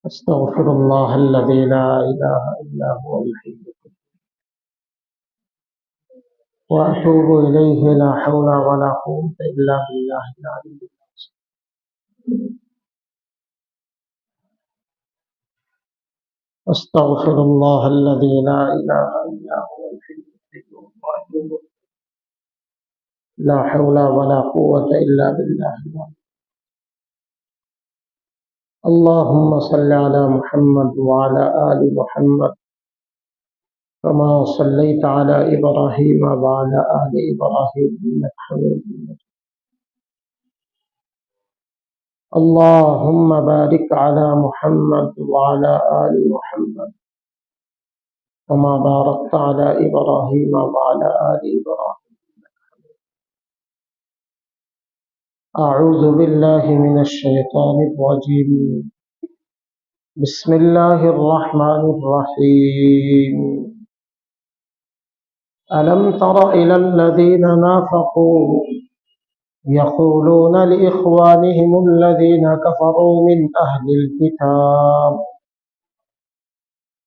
أستغفر الله الذي لا إله إلا هو الحي القيوم وأتوب إليه لا حول ولا قوة إلا بالله العلي العظيم. أستغفر الله الذي لا إله إلا هو الحي القيوم وأتوب إليه لا حول ولا قوة إلا بالله العلي. اللهم صل على محمد وعلى آل محمد كما صليت على إبراهيم وعلى آل إبراهيم إنك حميد مجيد. اللهم بارك على محمد وعلى آل محمد كما باركت على إبراهيم وعلى آل إبراهيم. أعوذ بالله من الشيطان الرجيم. بسم الله الرحمن الرحيم. ألم تر إلى الذين نافقوا يقولون لإخوانهم الذين كفروا من أهل الكتاب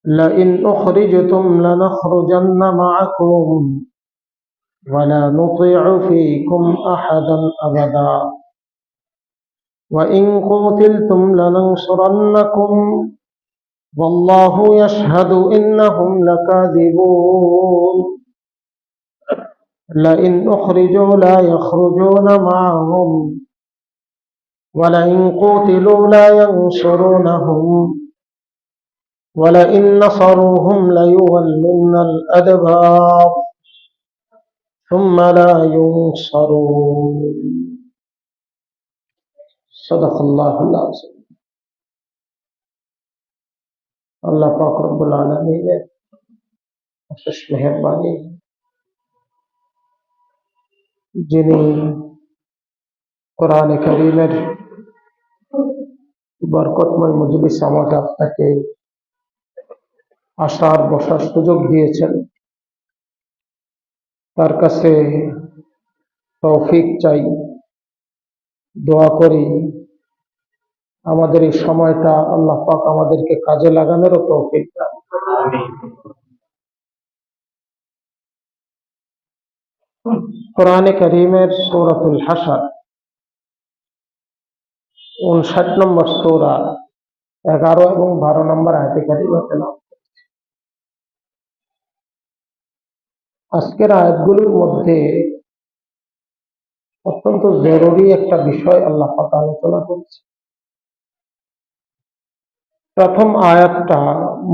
لئن أخرجتم لنخرجن معكم ولا نطيع فيكم أحدا أبدا وإن قتلتم لننصرنكم والله يشهد إنهم لكاذبون لئن أخرجوا لا يخرجون معهم ولئن قتلوا لا ينصرونهم ولئن نصروهم ليولن الأدبار ثم لا ينصرون. صدق الله العظيم. আল্লাহ পাক রব্বুল আলামিনের অশেষ মেহেরবানি, যিনি কোরআনে কারীমের বরকতময় মজলিস আমাকে আপনাকে আসার বসার সুযোগ দিয়েছেন, তার কাছে তৌফিক চাই, দোয়া করি আমাদের এই সময়টা আল্লাহ পাক আমাদেরকে কাজে লাগানোরও তৌফিক দান। কোরআনে কারীমের সূরাতুল হাশর 59 নম্বর সূরা 11 এবং 12 নম্বর আয়াতে কারীমা তেলাওয়াত করেছি। আজকের আয়াতগুলোর মধ্যে অত্যন্ত জরুরি একটা বিষয় আল্লাহ পাক আলোচনা করেছে। প্রথম আয়াতটা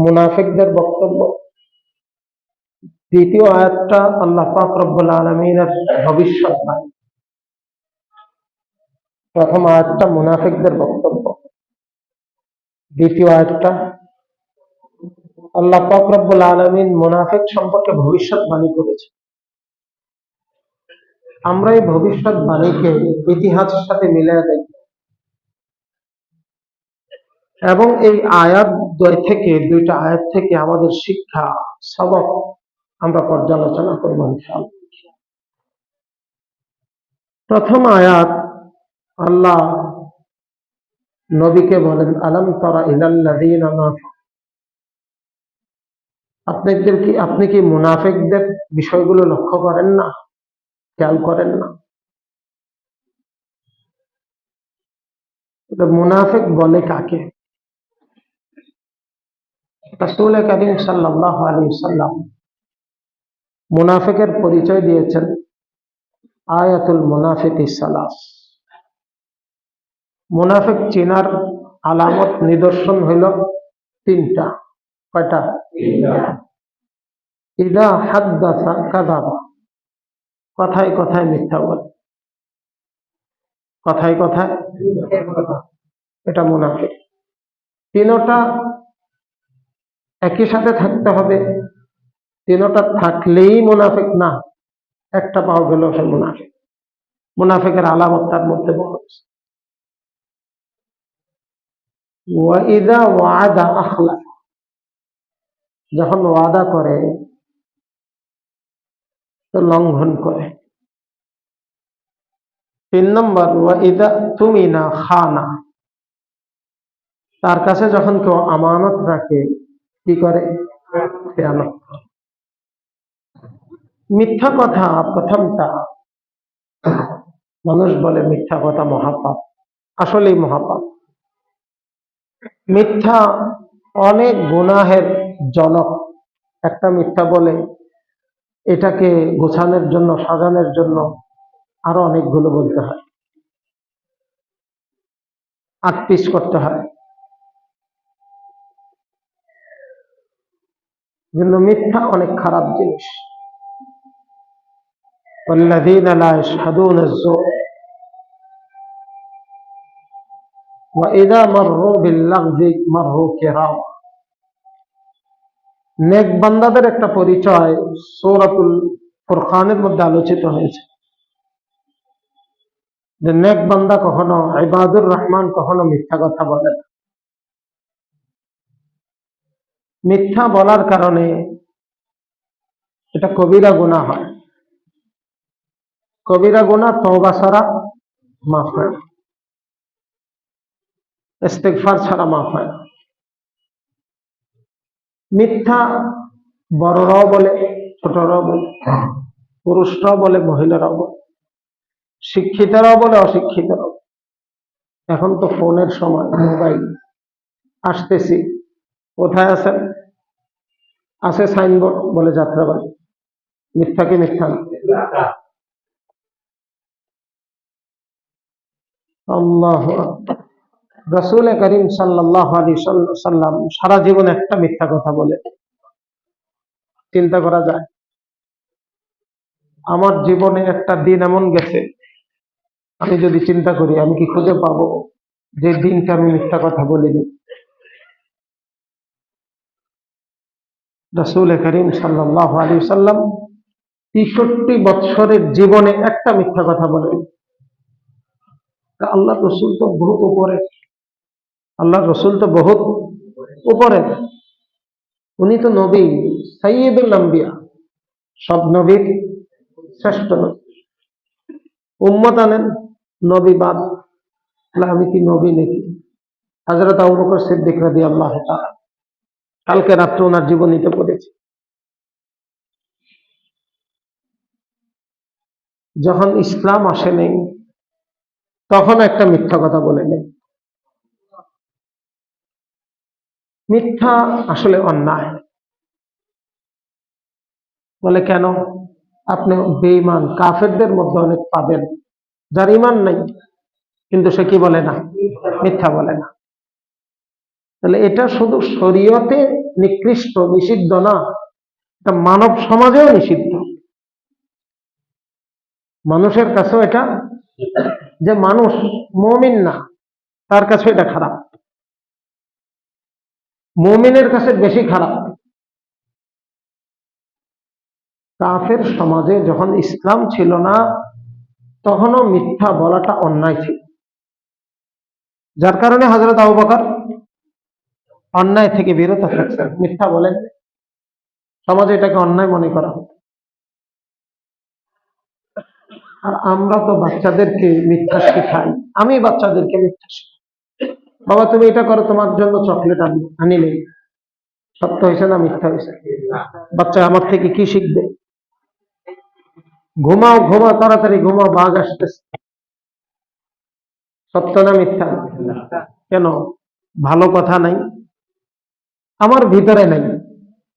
মুনাফিকদের বক্তব্য, দ্বিতীয় আয়াতটা আল্লাহ পাক রব্বুল আলামিনের ভবিষ্যৎবাণী। প্রথম আয়াতটা মুনাফিকদের বক্তব্য, দ্বিতীয় আয়াতটা আল্লাহ পাক রব্বুল আলামিন মুনাফিক সম্পর্কে ভবিষ্যৎবাণী করেছে। আমরা এই ভবিষ্যৎবাণীকে ইতিহাসের সাথে মিলিয়ে দেখি এবং এই আয়াত দুইটা আয়াত থেকে আমাদের শিক্ষা সবক আমরা পর্যালোচনা করব ইনশাআল্লাহ। প্রথম আয়াত আল্লাহ নবীকে বলেন, আলাম তারা ইলাল্লাযীনা নাফাকু, আপনি কি মুনাফিকদের বিষয়গুলো লক্ষ্য করেন না, খেয়াল করেন না? মুনাফিক বলে কাকে? রাসূল কারীম সাল্লাল্লাহু আলাইহি ওয়াসাল্লাম মুনাফিকের পরিচয় দিয়েছেন আয়াতুল মুনাফিকি সালাস। মুনাফিক চিনার আলামত নিদর্শন হইল তিনটা। কয়টা? ইযা হাদ্দাসা কাযাবা, কথায় কথায় মিথ্যা বলে, কথায় কথায় এটা মুনাফিক। তিনটা একই সাথে থাকতে হবে, তিনটা থাকলেই মুনাফিক না, একটা পাওয়া গেল সে মুনাফিক। মুনাফিকের আলামত তার মধ্যে বলা হয়েছে। ওয়াইদা ওয়াদা আখলাফ, যখন ওয়াদা করে তো লঙ্ঘন করে। 3 নম্বর ওয়াইদা তুমিনা খানা, তার কাছে যখন কেউ আমানত রাখে কি করে? খেয়ানত করে। মিথ্যা কথা প্রথমটা, মানুষ বলে মিথ্যা কথা মহাপাপ, আসলেই মহাপাপ। মিথ্যা অনেক গুনাহের জনক। একটা মিথ্যা বলে এটাকে গোছানোর জন্য, সাজানোর জন্য আরো অনেকগুলো বলতে হয়, আটপিস করতে হয়। কিন্তু মিথ্যা অনেক খারাপ জিনিস। والذين لا يشهدون الزور وإذا مروا باللغو مروا كراما। নেক বান্দাদের একটা পরিচয় সূরাতুল ফুরকানের মধ্যে আলোচিত হয়েছে, যে নেক বান্দা কখনো, ইবাদুর রহমান কখনো মিথ্যা কথা বলে না। মিথ্যা বলার কারণে এটা কবিরা গুনাহ হয়। কবিরা গুনাহ তওবা ছাড়া মাফ হয় না, ইস্তিগফার ছাড়া মাফ হয় না। মিথ্যা বড়রাও বলে, ছোটরাও বলে, পুরুষরাও বলে, মহিলারাও বলে, শিক্ষিতরাও বলে, অশিক্ষিতরাও। এখন তো ফোনের সময়, মোবাইল। আসতেছি, কোথায় আছেন? আছে সাইনবোর্ড, বলে যাত্রাবাড়ি। মিথ্যা কি মিথ্যা না? আল্লাহু আকবার। রাসূল করিম সাল্লাল্লাহু আলাইহি সাল্লাম সারা জীবন একটা মিথ্যা কথা বলে। চিন্তা করা যায়? আমার জীবনে একটা দিন এমন গেছে, আমি যদি চিন্তা করি আমি কি খুঁজে পাবো যে দিনটা আমি মিথ্যা কথা বলিনি? রাসূল করিম সাল্লাল্লাহু আলাইহি সাল্লাম ৬৩ বছরের জীবনে একটা মিথ্যা কথা বলেন। আল্লাহ রসুল তো বহুত উপরে, আল্লাহ রসুল তো বহুত উপরে। উনি তো নবী, সাইয়্যিদুল আম্বিয়া, সব নবীর শ্রেষ্ঠ নবী। উম্মত আনেন নবী বাদ, আমি কি নবী নাকি? হযরত আবু বকর সিদ্দিক রাদিয়াল্লাহু তাআলা, কালকে রাত্রে ওনার জীবনীতে পড়েছি। যখন ইসলাম আসে নাই তখন একটা মিথ্যা কথা বলে নেই। মিথ্যা আসলে অন্যায়। বলে কেন? আপনি বেঈমান কাফেরদের মধ্যে অনেক পাবেন যার ঈমান নাই, কিন্তু সে কি বলে না? মিথ্যা বলে না। তাহলে এটা শুধু শরীয়তে নিকৃষ্ট, নিষিদ্ধ না, এটা মানব সমাজেও নিষিদ্ধ। মানুষের কাছেও এটা, যে মানুষ মুমিন না তার কাছে এটা খারাপ, মুমিনের কাছে বেশি খারাপ। কাফের সমাজে যখন ইসলাম ছিল না তখনও মিথ্যা বলাটা অন্যায় ছিল, যার কারণে হযরত আবু বকর অন্যায় থেকে বিরত থাকছেন, মিথ্যা বলেন। সমাজে এটাকে অন্যায় মনে করা হতো। আর আমরা তো বাচ্চাদেরকে মিথ্যা শেখাই। আমি বাচ্চাদেরকে মিথ্যা শেখাই, বাবা তুমি এটা করো, তোমার জন্য চকলেট আনিলে। সত্য হয়েছে না মিথ্যা হয়েছে? বাচ্চা আমার থেকে কি শিখবে? ঘুমাও ঘুমাও, তাড়াতাড়ি ঘুমাও, বাঘ আসতেছে। সত্য না মিথ্যা? কেন? ভালো কথা নাই আমার ভিতরে নাই,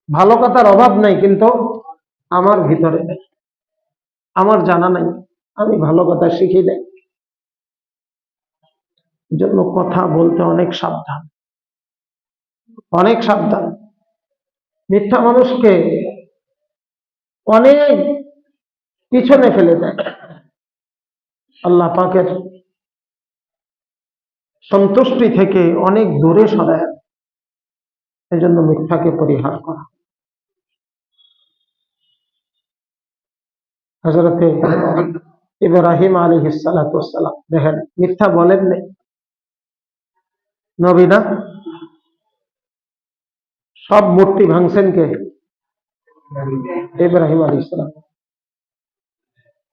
ভালো কথার অভাব নাই, কিন্তু আমার ভিতরে নাই, আমার জানা নাই, আমি ভালো কথা শিখি নাই। জন্য কথা বলতে অনেক সাবধান, অনেক সাবধান। মিথ্যা মানুষকে অনেক পিছনে ফেলে দেয়, আল্লাহ পাকের সন্তুষ্টি থেকে অনেক দূরে সরায়। এই জন্য মিথ্যাকে পরিহার করা। হযরতে ইব্রাহিম আলাইহিস সালাতু ওয়াস সালাম দেখেন মিথ্যা বলেন নাই, নবী না? সব মূর্তি ভাঙছেন কে? ইব্রাহিম আলাইহিস সালাম।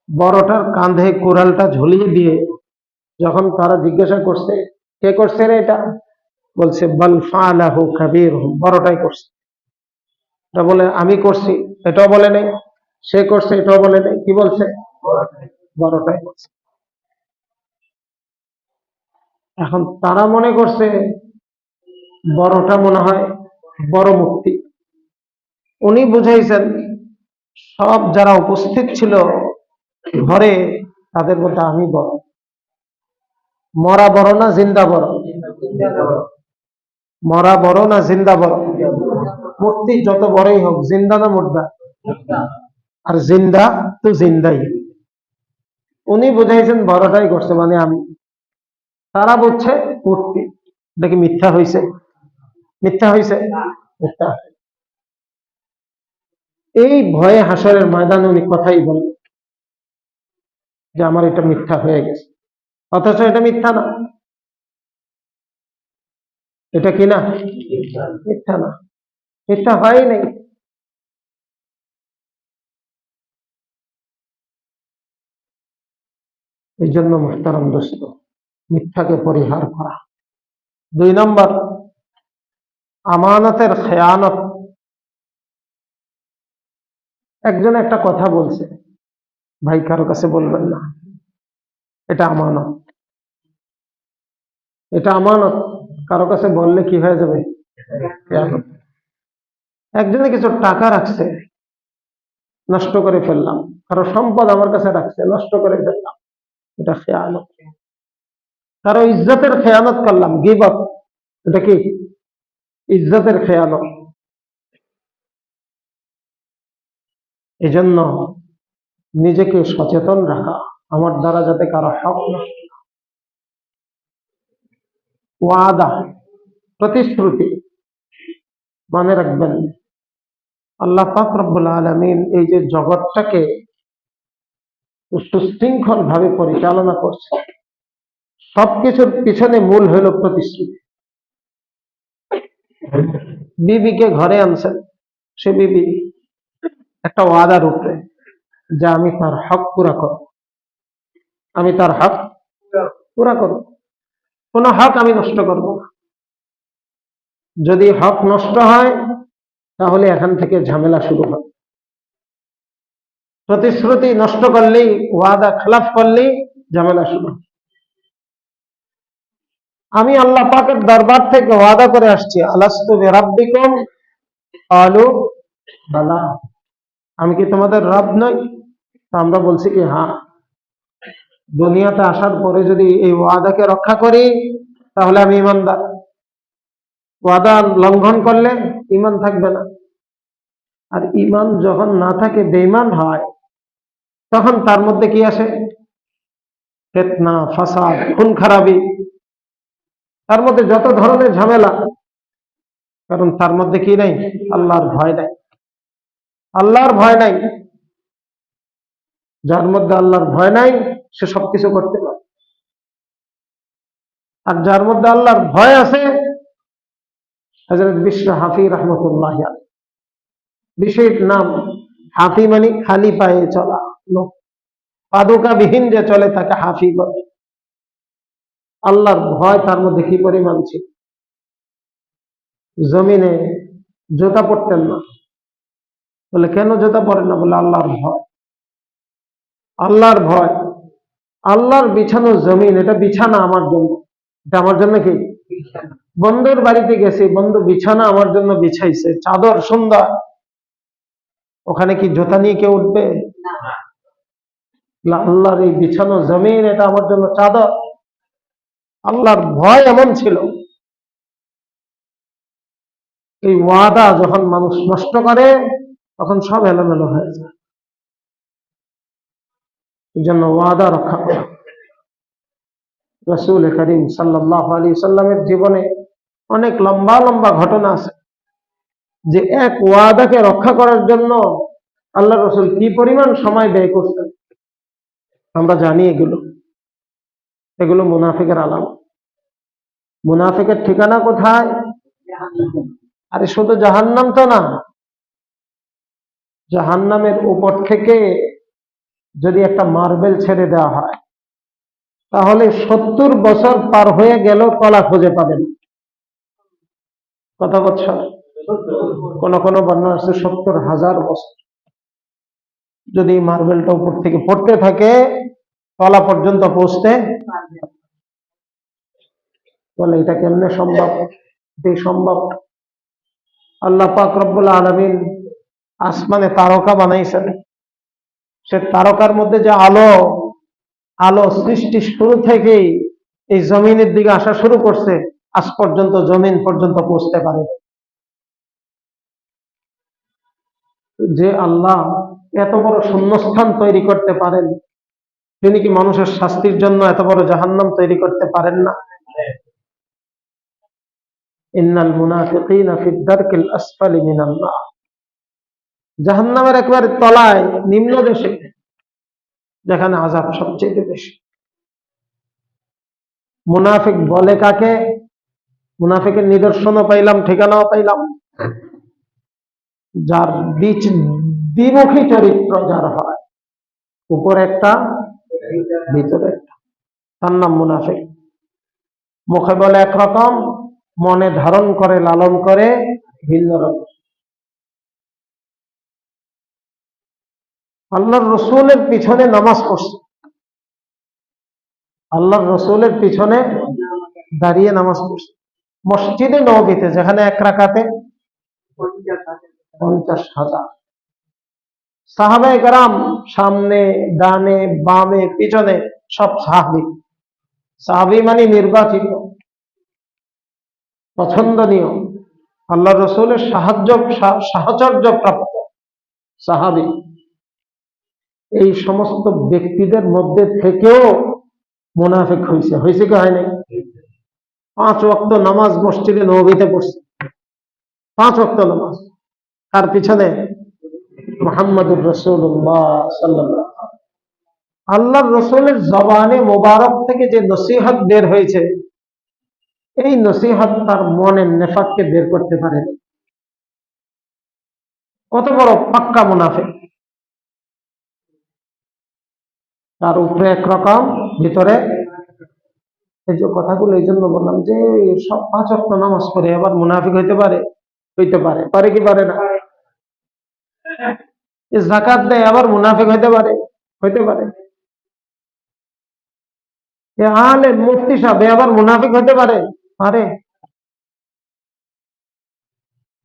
বড়টার কাঁধে কোরালটা ঝুলিয়ে দিয়ে যখন তারা জিজ্ঞাসা করছে কে করছে রে এটা, বলছে বাল ফাআলাহু কাবীরুহুম, বড়টাই করছে। এটা বলে আমি করছি, এটাও বলে নেই, সে করছে এটাও বলে নেই, কি বলছে? বড়টাই করছে। এখন তারা মনে করছে বড়টা মনে হয় বড় মুক্তি। উনি বুঝাইছেন সব যারা উপস্থিত ছিল ঘরে তাদের মধ্যে আমি বড়। মরা বড় না জিন্দা বড়? মরা বড় না জিন্দা বড়? মূর্তি যত বড়ই হোক, জিন্দা না মুর্দা? আর জিন্দা তো জিন্দাই। উনি বুঝাইছেন বড়টাই করছে মানে আমি, তারা বুঝছে মূর্তি। এটা কি মিথ্যা হয়েছে? মিথ্যা হয়েছে? মিথ্যা। এই ভয়ে হাসরের ময়দানে উনি কথাই বলেন যে আমার এটা মিথ্যা হয়ে গেছে, অথচ এটা মিথ্যা না। এটা কি না? মিথ্যা না, মিথ্যা হয় নাই। এই জন্য মুহতারাম দোস্ত, মিথ্যাকে পরিহার করা। 2 নম্বর, আমানতের খেয়ানত। একজন একটা কথা বলছে, ভাই কারো কাছে বলবেন না, এটা আমানত। এটা আমানত, কারো কাছে বললে কি হয়ে যাবে? খেয়ানত। একজনে কিছু টাকা রাখছে, নষ্ট করে ফেললাম। কারো সম্পদ আমার কাছে রাখছে, নষ্ট করে ফেললাম, এটা খেয়ানত। কারো ইজ্জতের খেয়ানত করলাম, গীবত, এটা কি? ইজ্জতের খেয়ানত। এই জন্য নিজেকে সচেতন রাখা, আমার দ্বারা যাতে কারো হক নষ্ট। ওয়াদা, প্রতিশ্রুতি মনে রাখবেন, আল্লাহ পাক রব্বুল আলামিন এই যে জগৎটাকে সুশৃঙ্খল ভাবে পরিচালনা করছে, সবকিছুর পিছনে মূল হইল প্রতিশ্রুতি। বিবিকে ঘরে আনছেন, সে বিবি একটা ওয়াদার উপরে যে আমি তার হক পুরা করব, আমি তার হক পুরা করব, কোন হক আমি নষ্ট করব না। যদি হক নষ্ট হয় তাহলে এখান থেকে ঝামেলা শুরু হবে। প্রতিশ্রুতি নষ্ট করলেই, ওয়াদা খেলাফ করলেই ঝামেলা শুরু হবে। আমি আল্লাহ পাকের দরবার থেকে ওয়াদা করে আসছি, আলাস্তু বিরাব্বিকুম ক্বালু বালা, আমি কি তোমাদের রব নই? তা আমরা বলছি কি হ্যাঁ। দুনিয়াতে আসার পরে যদি এই ওয়াদাকে রক্ষা করি তাহলে আমি ইমানদার, ওয়াদা লঙ্ঘন করলে ইমান থাকবে না। আর ইমান যখন না থাকে, বেঈমান হয়, তখন তার মধ্যে কি আসে? ফিতনা, ফাসাদ, খুন খারাপি, তার মধ্যে যত ধরনের ঝামেলা। কারণ তার মধ্যে কি নাই? আল্লাহর ভয় নাই। আল্লাহর ভয় নাই। যার মধ্যে আল্লাহর ভয় নাই সে সবকিছু করতে পারে। আর যার মধ্যে আল্লাহর ভয় আছে, হযরত বিশর হাফি রহমতুল্লাহ আলাইহি, বিশের নাম হাফি মানে খালি পায়ে চলা লোক, পাদুকা বিহীন যে চলে তাকে হাফি বলে। আল্লাহর ভয় তার মধ্যে কি পরিমাণ ছিল! জমিনে জুতা পরতেন না। বলে কেন জুতা পরেন না? বলে আল্লাহর ভয়। আল্লাহর ভয়। আল্লাহর বিছানো জমিন, এটা বিছানা আমার জন্য, এটা আমার জন্য কি? বন্ধুর বাড়িতে গেছি, বন্ধু বিছানা আমার জন্য বিছাইছে, চাদর সুন্দর, ওখানে কি জুতা নিয়ে কেউ উঠবে? আল্লাহর এই বিছানো জমিন, এটা আমার জন্য চাদর। আল্লাহর ভয় এমন ছিল। এই ওয়াদা যখন মানুষ নষ্ট করে তখন সব এলোমেলো হয়ে যায়। এই জন্য ওয়াদা রক্ষা করা। রাসূল করিম সাল্লাল্লাহু আলাইহি সাল্লামের জীবনে অনেক লম্বা লম্বা ঘটনা আছে যে এক ওয়াদাকে রক্ষা করার জন্য আল্লাহ রাসূল কি পরিমাণ সময় ব্যয় করতেন। আমরা জানি এগুলো মুনাফিকের আলামত। মুনাফিকের ঠিকানা কোথায়? আরে শুধু জাহান্নাম তো না, জাহান্নামের উপর থেকে যদি একটা মার্বেল ছেড়ে দেওয়া হয় তাহলে 70 বছর পার হয়ে গেল তলা খুঁজে পাবেন। কত বছর? কোন কোন বর্ণনা আছে 70,000 বছর। যদি মার্বেলটা উপর থেকে পড়তে থাকে তলা পর্যন্ত পৌঁছতে, বলে এটা কেমনে সম্ভব? এটাই সম্ভব। আল্লাহ পাক রব্বুল আলামিন আসমানে তারকা বানাইছেন, সে তারকার মধ্যে যে আলো, আলো সৃষ্টি শুরু থেকেই এই জমিনের দিকে আসা শুরু করছে, আজ পর্যন্ত জমিন পর্যন্ত পৌঁছতে পারে। যে আল্লাহ এত বড় শূন্যস্থান তৈরি করতে পারেন, তিনি কি মানুষের শাস্তির জন্য এত বড় জাহান্নাম তৈরি করতে পারেন না? ইন্নাল মুনাফিকিনা ফিদ দারকিল আসফালি মিনান নার, জাহান্নামের একেবারে তলায়, নিম্ন দেশে, যেখানে আযাব সবচেয়ে বেশি। মুনাফিক বলে কাকে? মুনাফিকের নিদর্শনও পাইলাম, ঠিকানাও পাইলাম। যার দ্বিমুখী চরিত্র যার হয়, উপরে একটা ভিতরে একটা, তার নাম মুনাফিক। মুখে বলে একরকম, মনে ধারণ করে, লালন করে ভিন্ন রকম। আল্লাহর রসুলের পিছনে নামাজ পড়ছে, আল্লাহর রসুলের পিছনে দাঁড়িয়ে নামাজ পড়ছে মসজিদে নববীতে, যেখানে এক রাকাতে 50,000 সাহাবায়ে কেরাম, সামনে ডানে বামে পিছনে সব সাহাবী। সাহাবী মানে নির্বাচিত, পছন্দনীয়, আল্লাহ রসুলের সাহচর্য প্রাপ্ত সাহাবী। এই সমস্ত ব্যক্তিদের মধ্যে থেকেও মুনাফিক হয়েছে কি হয় নাই? 5 ওয়াক্ত নামাজ মসজিদে নববীতে পড়ছে, 5 ওয়াক্ত নামাজ, তার পিছনে মুহাম্মদুর রাসূলুল্লাহ সাল্লাল্লাহু আলাইহি ওয়াসাল্লাম। আল্লাহর রসুলের জবানে মোবারক থেকে যে নসিহত বের হয়েছে, এই নসিহত তার মনের নেফাককে বের করতে পারে। কত বড় পাক্কা মুনাফিক! তার উপরে একরকম, ভিতরে। এই যে কথাগুলো এই জন্য বললাম যে সব 5 ওয়াক্ত নামাজ পড়ে আবার মুনাফিক হইতে পারে? হইতে পারে। পারে কি পারে না? যাকাত দেয় আবার মুনাফিক হইতে পারে? হইতে পারে। আলেম মুফতি সাহেব আবার মুনাফিক হইতে পারে? পারে।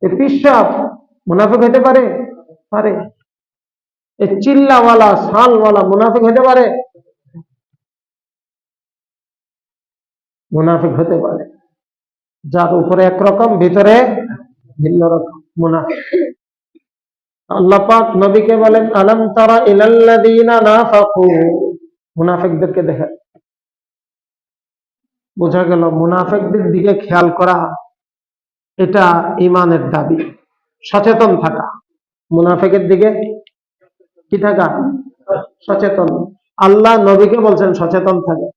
পীর সাহেব মুনাফিক হইতে পারে? পারে। চিল্লাওয়ালা সালওয়ালা মুনাফিক হইতে পারে? মুনাফিক হতে পারে। যার উপরে একরকম, ভিতরে ভিন্ন রকম মুনাফিক। আল্লাহ পাক নবীকে বলেন, আলাম তারা ইলাল্লাযীনা নাফাকু, মুনাফিকদেরকে দেখেন। বোঝা গেল মুনাফিকদের দিকে খেয়াল করা এটা ঈমানের দাবি, সচেতন থাকা। মুনাফিকের দিকে কি থাকা? সচেতন। আল্লাহ নবীকে বলছেন সচেতন থাকে।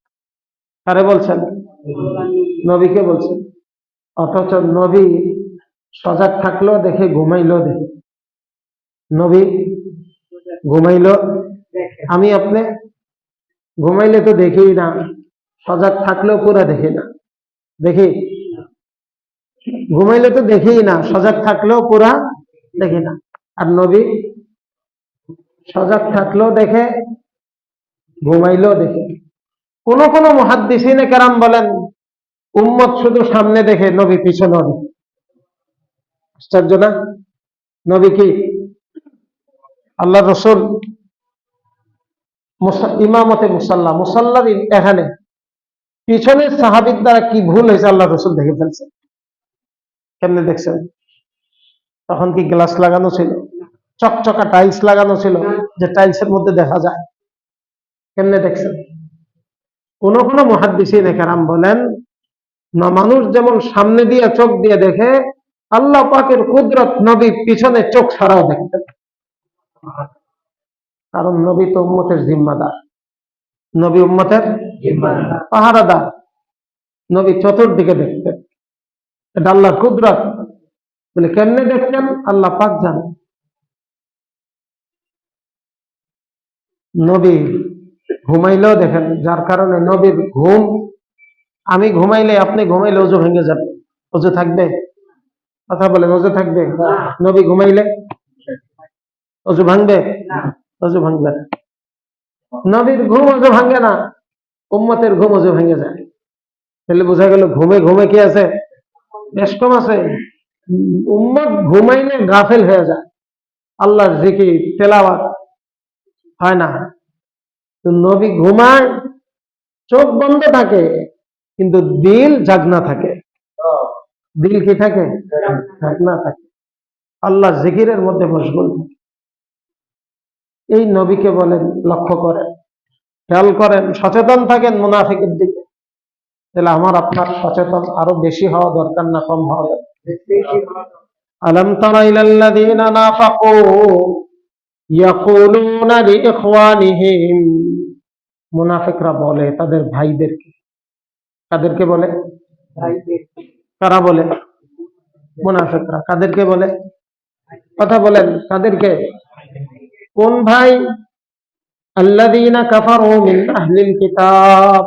কারে বলছেন? নবীকে বলছেন। অথচ নবী সজাগ থাকলেও দেখে, ঘুমাইলেও দেখে। নবী ঘুমাইলো, আমি আপনি ঘুমাইলে তো দেখি না, সজাগ থাকলেও পুরা দেখি না। দেখি? ঘুমাইলে তো দেখি না, সজাগ থাকলেও পুরা দেখি না। আর নবী সজাগ থাকলেও দেখে, ঘুমাইলেও দেখে। কোন কোন মুহাদ্দিসিনে কেরাম বলেন, উম্মত শুধু সামনে দেখে, নবী পিছনে দেখে। আশ্চর্য না? নবী কি? আল্লাহ রসুল ইমামতে মুসাল্লার এখানে পিছনের সাহাবীর দ্বারা কি ভুল হয়েছে আল্লাহ রসুল দেখে ফেলছেন। কেমনে দেখছেন? তখন কি গ্লাস লাগানো ছিল? চকচকা টাইলস লাগানো ছিল, যে টাইলসের মধ্যে দেখা যায়। কেমনে দেখছেন? কোন কোন মুহাদ্দিসিনে কেরাম বলেন, না, মানুষ যেমন সামনে দিয়ে চোখ দিয়ে দেখে, আল্লাহ পাকের কুদরত নবী পিছনে চোখ ছাড়াও দেখতেন। কারণ নবী তো উম্মতের জিম্মাদার, নবী উম্মতের পাহারাদার। নবী চতুর্দিকে দেখতেন, এটা আল্লাহর কুদরত। বলে কেমনে দেখতেন? আল্লাহ পাক জানেন। নবী ঘুমাইলেও দেখেন, যার কারণে নবীর ঘুম, আমি ঘুমাইলে আপনি ঘুমাইলে ওযু ভেঙে যাবে, ওযু থাকবে? কথা বলেন, অজু থাকবে? নবী ঘুমাইলে অজু ভাঙবে? অজু ভাঙবে না। নবীর ঘুম অজু ভাঙে না, উম্মতের ঘুম অজু ভেঙে যায়। তাহলে বোঝা গেল ঘুমে ঘুমে কি আছে? বেশ কম আছে। উম্মত ঘুমাইলে গাফেল হয়ে যায়, আল্লাহর জিকির তেলাওয়াত হয় না। তো নবী ঘুমায়, চোখ বন্ধ থাকে, কিন্তু দিল জাগনা থাকে। দিল কি থাকে? জাগনা থাকে, আল্লাহ জিকিরের মধ্যে মশগুল থাকে। এই নবীকে বলেন লক্ষ্য করেন, খেয়াল করেন, সচেতন থাকেন মুনাফিকের দিকে। তাহলে আমার আপনার সচেতন আরো বেশি হওয়া দরকার না কম হওয়া দরকার? আলাম তারা ইলাল্লাযীনা নাফাকু ইয়াকুলুনা লিইখওয়ানিহিম, মুনাফিকরা বলে তাদের ভাইদেরকে। কাদেরকে বলে? কারা বলে? মুনাফিকরা। কাদেরকে বলে? কথা বলেন, কাদেরকে? কোন ভাই? আল্লাযীনা কাফারু মিন আহলিল কিতাব,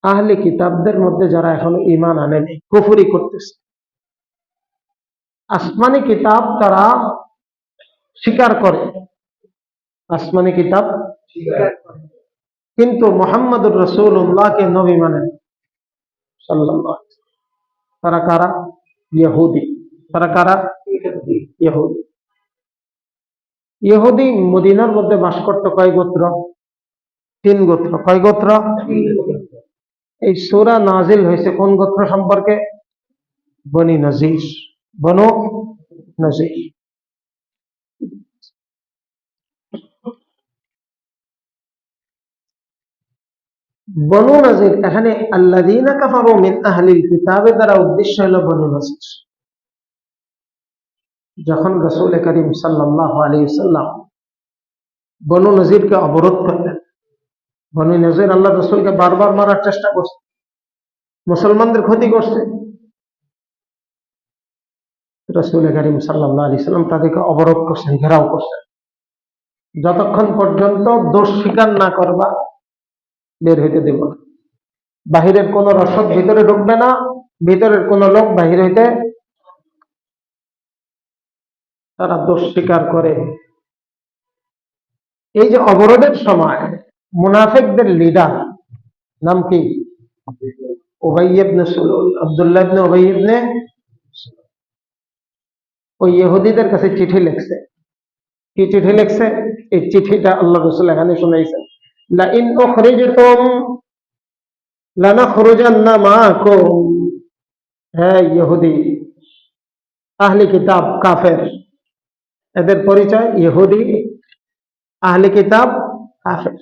আহলে কিতাবদের মধ্যে যারা এখনো ঈমান আনেনি, কুফরি করতেছে। আসমানি কিতাব তারা স্বীকার করে, আসমানি কিতাব স্বীকার করে, কিন্তু মুহাম্মদুর রাসূলুল্লাহকে নবী মানেন সাল্লাল্লাহু আলাইহি ওয়াসাল্লাম। তারা কারা? ইহুদি। তারা কারা? ইহুদি। ইহুদি মদিনার মধ্যে বাস করত কয় গোত্র? 3 গোত্র। কয় গোত্র? এই সূরা নাজিল হয়েছে কোন গোত্র সম্পর্কে? বনি নজির। বনু নজির। বনু নজির, এখানে আল্লাযীনা কাফারু মিন আহলিল কিতাবের দ্বারা উদ্দেশ্য হলো বনু নজির। যখন রাসূল করিম সাল্লাল্লাহু আলাইহি ওয়াসাল্লাম বনু নজিরকে অবরোধ করলেন, বনু নজির আল্লাহ রাসূলকে বারবার মারার চেষ্টা করছে, মুসলমানদের ক্ষতি করছে। রাসূল করিম সাল্লাল্লাহু আলাইহি ওয়াসাল্লাম তাদেরকে অবরোধ করছেন, ঘেরাও করছেন। যতক্ষণ পর্যন্ত দোষ স্বীকার না করবা বের হইতে দেব না। বাহিরের কোন রসদ ভিতরে ঢুকবে না, ভিতরের কোন লোক বাহির হইতে। তারা দোষ স্বীকার করে। এই যে অবরোধের সময় মুনাফিকদের লিডার নাম কি? উবাই ইবনে সুলুল, আব্দুল্লাহ ইবনে উবাই ইবনে। ওই ইহুদিদের কাছে চিঠি লিখছে। কি চিঠি লিখছে? এই চিঠিটা আল্লাহ রাসূল এখানে শুনাইছেন। লা ইন উখরিজতুম লানাখরুজান্না মাআকুম। হ্যাঁ ইহুদি, আহলে কিতাব, কাফের। এদের পরিচয় ইহুদি, আহলে কিতাব, কাফের।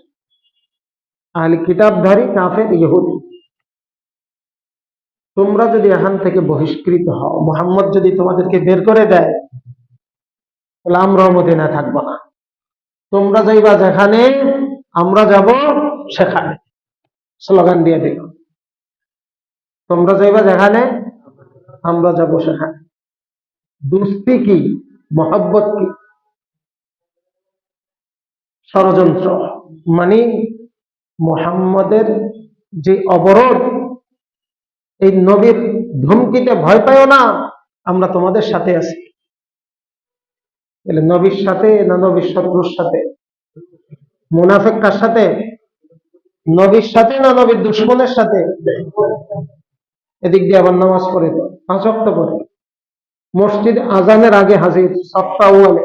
আহলে কিতাবধারী কাফের ইহুদি। তোমরা যদি এখান থেকে বহিষ্কৃত হও, মুহাম্মদ যদি তোমাদেরকে বের করে দেয়, তাহলে আমরাও মদিনায় থাকবো না। তোমরা যাইবা যেখানে, আমরা যাব সেখানে। স্লোগান দিয়ে দিল, তোমরা যাইবা যেখানে, আমরা যাব সেখানে। দুস্তি কি, মহব্বত কি? ষড়যন্ত্র। মানে মুহাম্মদের যে অবরোধ, এই নবীর ধমকিতে ভয় পাইও না, আমরা তোমাদের সাথে আছি। নবীর সাথে না নবীর শত্রুর সাথে? মুনাফিক কার সাথে? নবীর সাথে না নবীর দুশমনের সাথে? এদিক দিয়ে আবার নামাজ পড়ে তো 5 ওয়াক্ত পড়ে, মসজিদ আজানের আগে হাজির, সপ্তাহ ওয়ালে।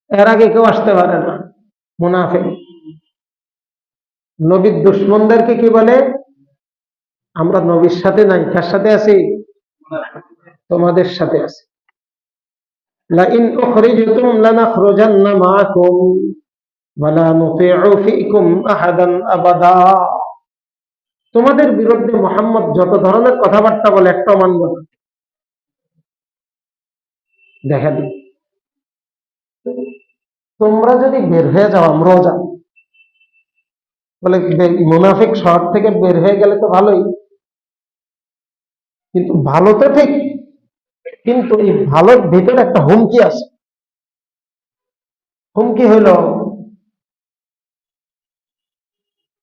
এর আগে কেউ আসতে পারে না। মুনাফিক। নবীর দুশমনদেরকে কি বলে? আমরা নবীর সাথে নাই, কার সাথে আছি? তোমাদের সাথে আছি। লা ইন উখরিজতুম লানাখরুজান্না মাআকুম ওয়া লা নুতি'উ ফীকুম আহাদান আবাদা। তোমাদের বিরুদ্ধে মুহাম্মদ যত ধরনের কথাবার্তা বলে একটাও মানব না। দেখা দিই, তোমরা যদি বের হয়ে যাও আমরাও যাব। বলে মুনাফিক শহর থেকে বের হয়ে গেলে তো ভালোই, কিন্তু ভালো তো ঠিক, কিন্তু এই ভালোর ভিতরে একটা হুমকি আছে। হুমকি হইল,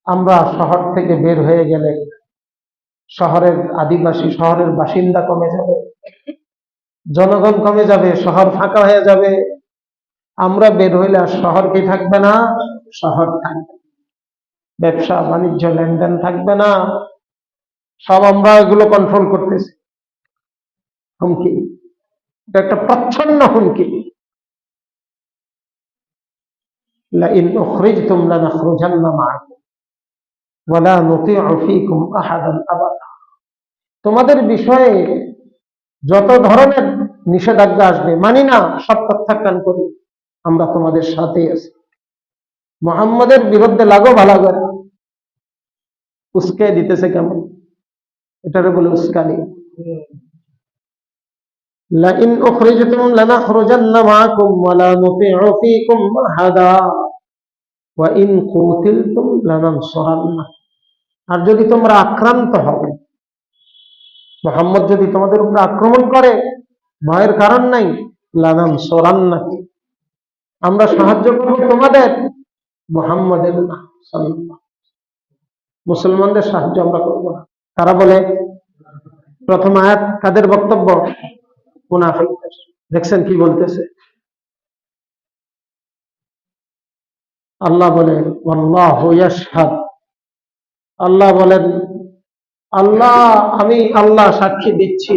আমরা শহর থেকে বের হয়ে গেলে শহরের আদিবাসী, শহরের বাসিন্দা কমে যাবে, জনগণ কমে যাবে, শহর ফাঁকা হয়ে যাবে। আমরা বের হইলে আর শহর কি থাকবে না? শহর থাকবে, ব্যবসা বাণিজ্য লেনদেন থাকবে না। সব আমরা এগুলো কন্ট্রোল করতেছি। হুমকি, এটা একটা প্রচ্ছন্ন হুমকি। লাইন উখরিজতুম লানাখরুজান্না মাআকুম ওয়া লা নুতি'উ ফীকুম আহাদান আবাদা। তোমাদের বিষয়ে যত ধরনের নিষেধাজ্ঞা আসবে মানি না, সব প্রত্যাখ্যান করি, আমরা তোমাদের সাথে আছি। মুহাম্মাদের বিরুদ্ধে লাগো ভালো করে। উস্কে দিতেছে কেমন, এটারে বলে উস্কানি। লাইন উখরিজতুম লানাখরুজান্না মাআকুম ওয়া লা নুতি'উ ফীকুম আহাদা ওয়া ইন কুতিলতুম লানানসুরান্না। আর যদি তোমরা আক্রান্ত হও, মুহাম্মদ যদি তোমাদের উপর আক্রমণ করে, ভয়ের কারণ নাই, লানানসুরান্না, আমরা সাহায্য করব তোমাদের, মুহাম্মদের না, সাল্লাল্লাহু। মুসলমানদের সাহায্য আমরা করব না। তারা বলে, প্রথম আয়াত কাদের বক্তব্য? মুনাফিকদের। দেখছেন কি বলতেছে? আল্লাহ বলেন ওয়াল্লাহু ইয়াশহাদ, আল্লাহ বলেন, আমি আল্লাহ সাক্ষী দিচ্ছি,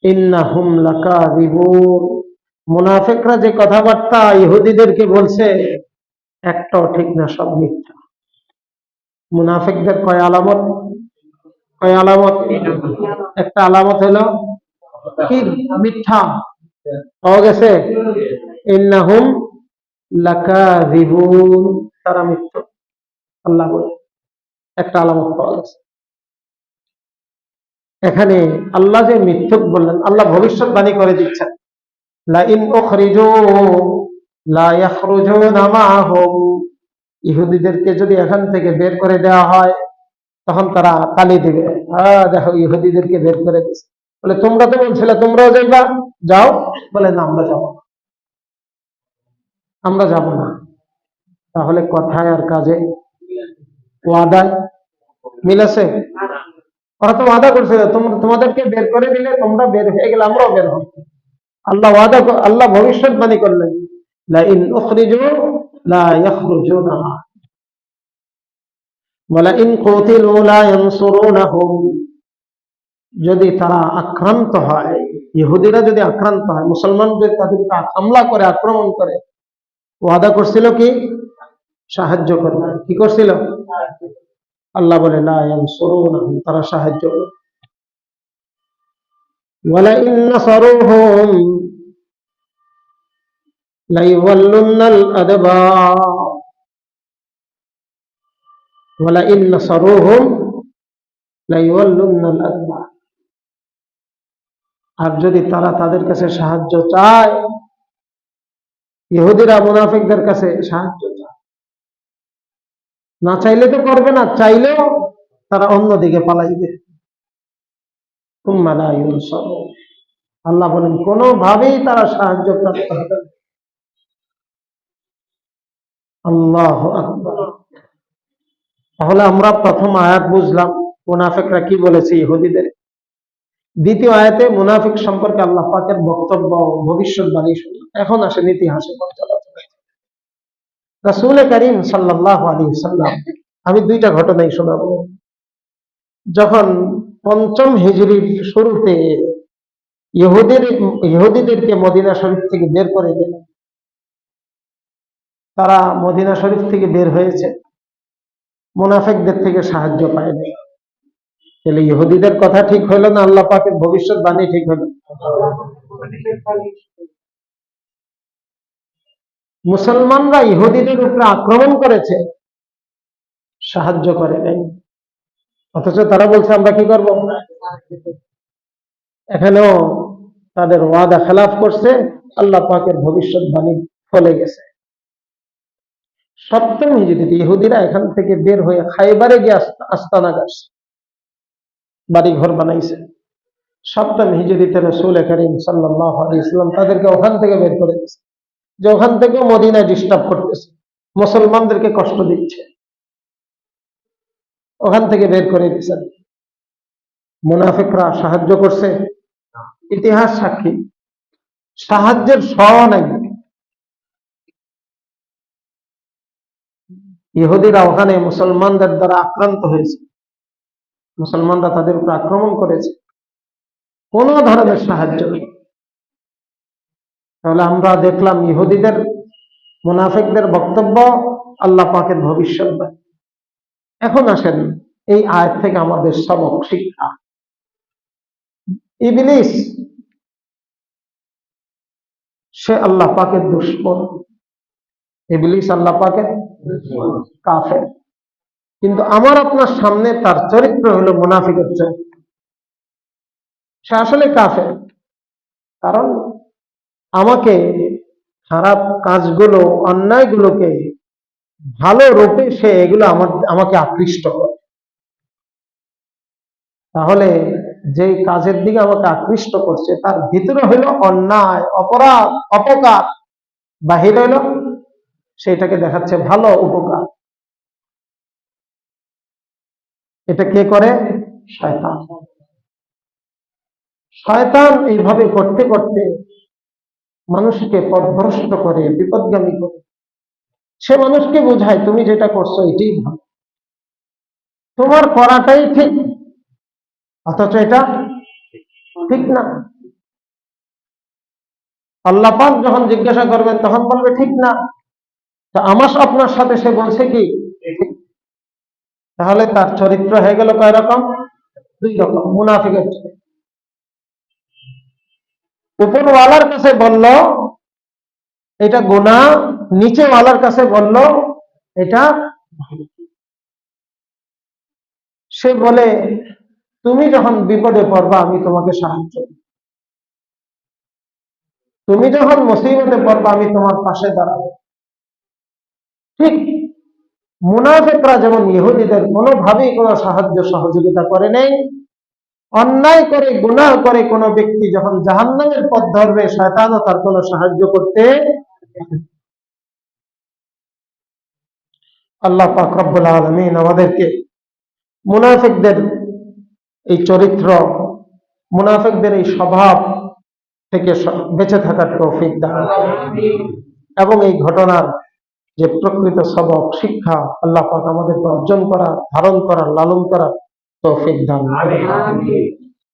ইন্নাহুম লাকাযিবুন, মুনাফিকরা যে কথাবার্তা ইহুদিদেরকে বলছে একটাও ঠিক না, সব মিথ্যা। মুনাফিকদের কয় আলামত? কয় আলামত? একটা আলামত হলো কি? মিথ্যা। পাওয়া গেছে? ইন্নাহুম লাকাযিবুন, তারা মিথ্যা। আল্লাহ বলে একটা আলামত পাওয়া গেছে। এখানে আল্লাহ যে মিথ্যুক বললেন, আল্লাহ ভবিষ্যৎবাণী করে দিচ্ছেন, লাইন উখরিজু লা ইয়াখরুজুনা মাআহুম, ইহুদিদেরকে যদি এখান থেকে বের করে দেওয়া হয় তখন তারা তালি দিবে, দেখো ইহুদিদেরকে বের করে দিচ্ছে। বলে তোমরা তো বলছিলে তোমরাও যাইবা, যাও। বলে না, আমরা যাব না, আমরা যাব না। তাহলে কথায় আর কাজে, ওয়াদায় মিল আছে? ওরা তো ওয়াদা করছে তোমাদেরকে বের করে দিলে তোমরা বের হয়ে গেলে আমরাও বের হব। আল্লাহ ভবিষ্যৎবাণী করলেন, লাইন উখরিজু লা ইয়াখরুজুনা ওয়া লাইন কুতিলু লা ইয়ানসুরুনাহুম, যদি তারা আক্রান্ত হয়, ইহুদিরা যদি আক্রান্ত হয়, মুসলমানদের তাদের হামলা করে, আক্রমণ করে, ওয়াদা করছিল কি? সাহায্য করবে। কি করছিল? আল্লাহ বলে লা ইয়ানসুরুনাহুম, তারা সাহায্য করবে। ওয়ালা ইন নাসারুহুম লাইওয়াল্লুনাল আদবার, ওয়ালা ইন নাসারুহুম লাইওয়াল্লুনাল আদবার। আর যদি তারা তাদের কাছে সাহায্য চায়, ইহুদিরা মুনাফিকদের কাছে সাহায্য চায়, না চাইলে তো করবে না, চাইলেও তারা অন্যদিকে পালাইবে। সুম্মা লা ইউনসারুন, আল্লাহ বলেন কোনোভাবেই তারা সাহায্য প্রাপ্ত হবে না। আল্লাহু আকবার। তাহলে আমরা প্রথম আয়াত বুঝলাম মুনাফিকরা কি বলেছে ইহুদিদের। দ্বিতীয় আয়াতে মুনাফিক সম্পর্কে আল্লাহ পাকের বক্তব্য, ভবিষ্যৎবাণী শুনলাম। এখন আসেন ইতিহাসে পর্যালোচনা। রাসূল করিম সাল্লাল্লাহু আলাইহি ওয়াসাল্লাম, আমি দুইটা ঘটনাই শোনাবো। যখন পঞ্চম হিজরির শুরুতে ইহুদিদেরকে মদিনা শরীফ থেকে বের করে দিলেন, তারা মদিনা শরীফ থেকে বের হয়েছে, মুনাফিকদের থেকে সাহায্য পায়নি। তাহলে ইহুদিদের কথা ঠিক হইল না আল্লাহ পাকের ভবিষ্যৎবাণী ঠিক হইল? মুসলমানরা ইহুদিদের উপরে আক্রমণ করেছে, সাহায্য করে নাই, অথচ তারা বলছে আমরা কি করব? এখানেও তাদের ওয়াদা খেলাফ করছে, আল্লাহ পাকের ভবিষ্যৎবাণী ফলে গেছে। সপ্তম হিজরিতে ইহুদিরা এখান থেকে বের হয়ে খাইবারে গিয়ে আস্তানা গাছে বাড়ি ঘর বানাইছে। সপ্তম হিজরিতে রাসূল করিম সাল্লাল্লাহু আলাইহি ওয়াসাল্লাম তাদেরকে ওখান থেকে বের করে দিয়েছে, যে ওখান থেকে মদিনায় ডিস্টার্ব করতেছে, মুসলমানদেরকে কষ্ট দিচ্ছে, ওখান থেকে বের করে দিয়েছেন। মুনাফিকরা সাহায্য করছে? ইতিহাস সাক্ষী সাহায্যের স নাই। ইহুদিরা ওখানে মুসলমানদের দ্বারা আক্রান্ত হয়েছে, মুসলমানরা তাদের উপর আক্রমণ করেছে, কোন ধরনের সাহায্য নেই। তাহলে আমরা দেখলাম ইহুদিদের, মুনাফিকদের বক্তব্য, আল্লাহ পাকের ভবিষ্যৎবাণী। এখন আসেন এই আয়াত থেকে আমাদের সবক শিক্ষা। ইবলিস সে আল্লাহ পাকের দুশমন, ইবলিস আল্লাহ পাকের কাফের, কিন্তু আমার আপনার সামনে তার চরিত্র হলো মুনাফিকের চরিত্র। সে আসলে কাফের, কারণ আমাকে খারাপ কাজগুলো, অন্যায়গুলোকে ভালো রূপে সে এগুলো আমাকে আকৃষ্ট করে। তাহলে যে কাজের দিকে আমাকে আকৃষ্ট করছে তার ভিতরে হইল অন্যায়, অপরাধ, অপকার, বাহির হইল সেটাকে দেখাচ্ছে ভালো, উপকার। এটা কে করে? শয়তান। শয়তান এইভাবে করতে করতে মানুষকে পথভ্রষ্ট করে, বিপদগামী করে। সে মানুষকে বোঝায় তুমি যেটা করছো এটাই ভালো, তোমার করাটাই ঠিক, অথচ এটা ঠিক না। আল্লাহ পাক যখন জিজ্ঞাসা করবেন তখন বলবে ঠিক না। তা আমার আপনার সাথে সে বলছে কি? তাহলে তার চরিত্র হয়ে গেল কয় রকম? দুই রকম। মুনাফিকের উপরওয়ালার কাছে বলল এটা গুনাহ, নিচেওয়ালার কাছে বলল এটা ভালো। সে বলে তুমি যখন বিপদে পড়বা আমি তোমাকে সাহায্য, তুমি যখন মুসিবতে পড়বা আমি তোমার পাশে দাঁড়াবো। ঠিক মুনাফিকরা যেমন ইহুদিদের কোনোভাবেই কোনো সাহায্য সহযোগিতা করে নেই, অন্যায় করে গুনাহ করে কোনো ব্যক্তি যখন জাহান্নামের পথ ধরবে শয়তানও তার কোনো সাহায্য করতে। আল্লাহ পাক রব্বুল আলামিন আমাদেরকে মুনাফিকদের এই চরিত্র, মুনাফিকদের এই স্বভাব থেকে বেঁচে থাকার তৌফিক দান এবং এই ঘটনার যে প্রকৃত সবক শিক্ষা আল্লাহ পাক আমাদেরকে অর্জন করা, ধারণ করা, লালন করা তৌফিক দান।